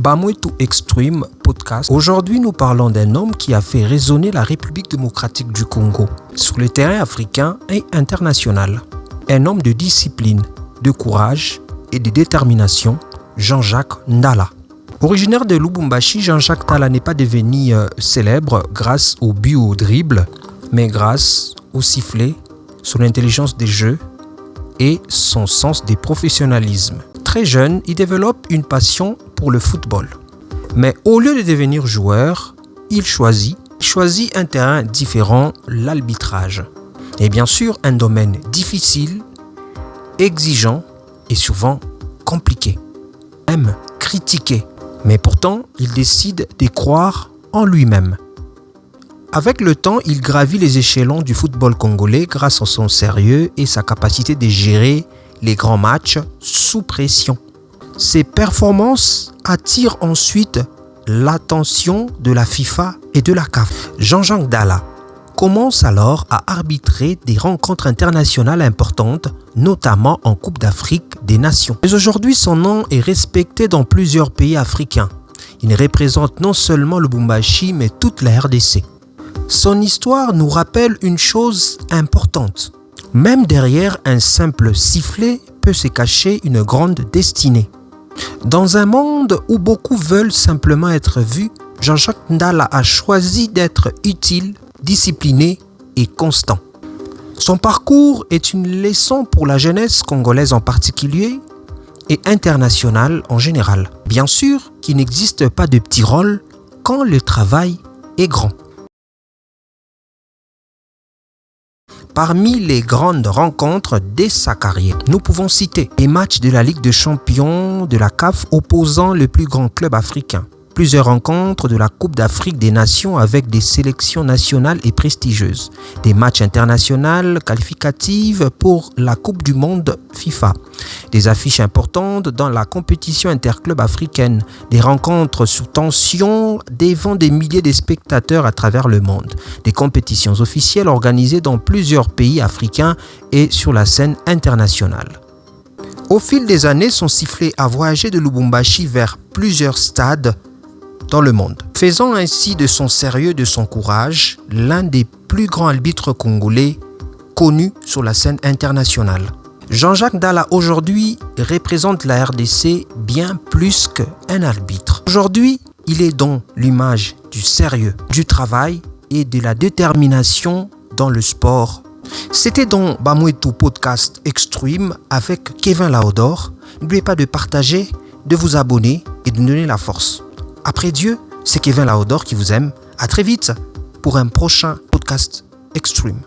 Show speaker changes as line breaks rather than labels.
Bamwetu Extreme Podcast. Aujourd'hui, nous parlons d'un homme qui a fait résonner la République démocratique du Congo sur le terrain africain et international. Un homme de discipline, de courage et de détermination, Jean-Jacques Ndala. Originaire de Lubumbashi, Jean-Jacques Ndala n'est pas devenu célèbre grâce au but ou au dribble, mais grâce au sifflet, son intelligence des jeux et son sens du professionnalisme. Très jeune, il développe une passion pour le football. Mais au lieu de devenir joueur, il choisit un terrain différent, l'arbitrage. Et bien sûr, un domaine difficile, exigeant et souvent compliqué. Même critiqué. Mais pourtant, il décide de croire en lui-même. Avec le temps, il gravit les échelons du football congolais grâce à son sérieux et sa capacité de gérer les grands matchs sous pression. Ses performances attirent ensuite l'attention de la FIFA et de la CAF. Jean-Jacques Ndala commence alors à arbitrer des rencontres internationales importantes, notamment en Coupe d'Afrique des Nations. Mais aujourd'hui, son nom est respecté dans plusieurs pays africains. Il représente non seulement le Lubumbashi, mais toute la RDC. Son histoire nous rappelle une chose importante. Même derrière un simple sifflet peut se cacher une grande destinée. Dans un monde où beaucoup veulent simplement être vus, Jean-Jacques Ndala a choisi d'être utile, discipliné et constant. Son parcours est une leçon pour la jeunesse congolaise en particulier et internationale en général. Bien sûr qu'il n'existe pas de petit rôle quand le travail est grand. Parmi les grandes rencontres de sa carrière, nous pouvons citer les matchs de la Ligue des Champions de la CAF opposant le plus grand club africain, plusieurs rencontres de la Coupe d'Afrique des Nations avec des sélections nationales et prestigieuses, des matchs internationaux qualificatifs pour la Coupe du Monde FIFA, des affiches importantes dans la compétition interclub africaine, des rencontres sous tension devant des milliers de spectateurs à travers le monde, des compétitions officielles organisées dans plusieurs pays africains et sur la scène internationale. Au fil des années, son sifflet a voyagé de Lubumbashi vers plusieurs stades dans le monde, faisant ainsi de son sérieux et de son courage l'un des plus grands arbitres congolais connus sur la scène internationale. Jean-Jacques Ndala aujourd'hui représente la RDC bien plus qu'un arbitre. Aujourd'hui, il est dans l'image du sérieux, du travail et de la détermination dans le sport. C'était dans Bamwetu Podcast Extreme avec Kevin Laodor. N'oubliez pas de partager, de vous abonner et de nous donner la force. Après Dieu, c'est Kevin Laodor qui vous aime. À très vite pour un prochain podcast Extreme.